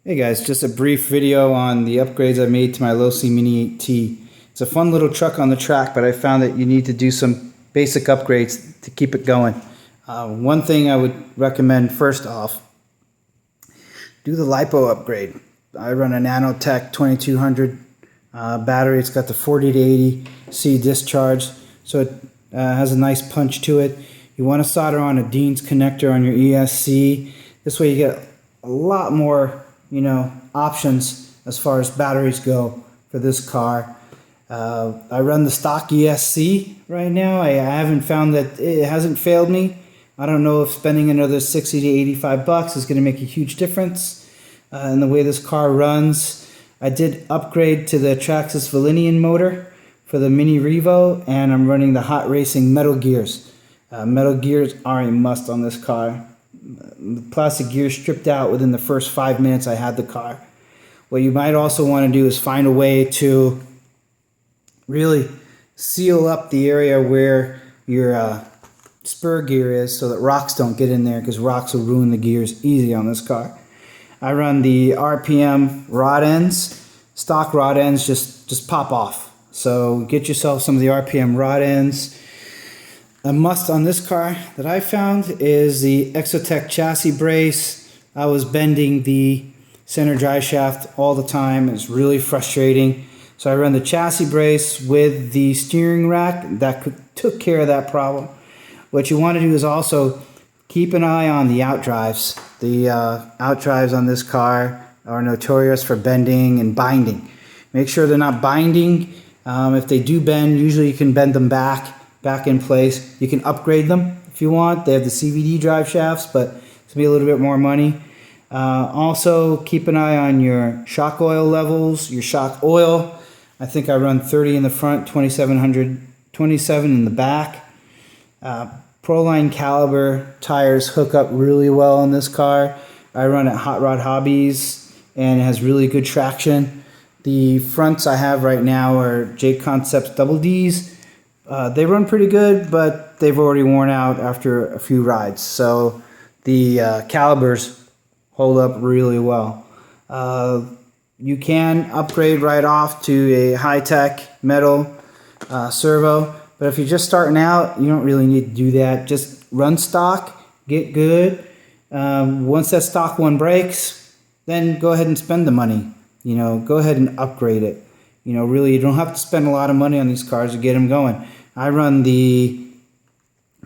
Hey guys, just a brief video on the upgrades I made to my Losi Mini 8T. It's a fun little truck on the track, but I found that you need to do some basic upgrades to keep it going. One thing I would recommend first off, do the lipo upgrade. I run a Nanotech 2200 battery. It's got the 40 to 80 C discharge, so it has a nice punch to it. You want to solder on a Dean's connector on your ESC. This way you get a lot more options as far as batteries go for this car. I run the stock ESC right now. I haven't found that it hasn't failed me. I don't know if spending another 60 to 85 bucks is going to make a huge difference in the way this car runs. I did upgrade to the Traxxas Velineon motor for the Mini Revo, and I'm running the Hot Racing metal gears. Metal gears are a must on this car. The plastic gears stripped out within the first 5 minutes I had the car. What you might also want to do is find a way to really seal up the area where your spur gear is so that rocks don't get in there, because rocks will ruin the gears easy on this car. I run the RPM rod ends. Stock rod ends just pop off. So get yourself some of the RPM rod ends. A must on this car that I found is the Exotek chassis brace. I was bending the center drive shaft all the time. It's really frustrating. So I run the chassis brace with the steering rack. That took care of that problem. What you want to do is also keep an eye on the outdrives. The outdrives on this car are notorious for bending and binding. Make sure they're not binding. If they do bend, usually you can bend them back in place. You can upgrade them if you want. They have the CVD drive shafts, but it's going to be a little bit more money. Also, keep an eye on your shock oil levels, your shock oil. I think I run 30 in the front, 27 in the back. Proline Caliber tires hook up really well on this car. I run at Hot Rod Hobbies, and it has really good traction. The fronts I have right now are Jconcepts Double Ds. They run pretty good, but they've already worn out after a few rides. So the calibers hold up really well. You can upgrade right off to a HiTec metal servo, but if you're just starting out, you don't really need to do that. Just run stock, get good. Once that stock one breaks, then go ahead and spend the money. Go ahead and upgrade it. Really, you don't have to spend a lot of money on these cars to get them going. I run the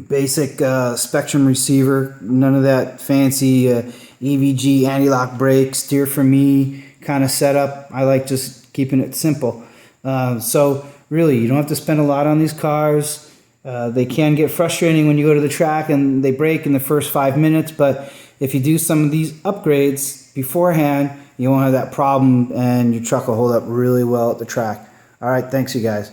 basic Spectrum receiver, none of that fancy EVG anti-lock brake, steer for me kind of setup. I like just keeping it simple. So really, you don't have to spend a lot on these cars. They can get frustrating when you go to the track and they break in the first 5 minutes, but if you do some of these upgrades beforehand, you won't have that problem, and your truck will hold up really well at the track. All right, thanks you guys.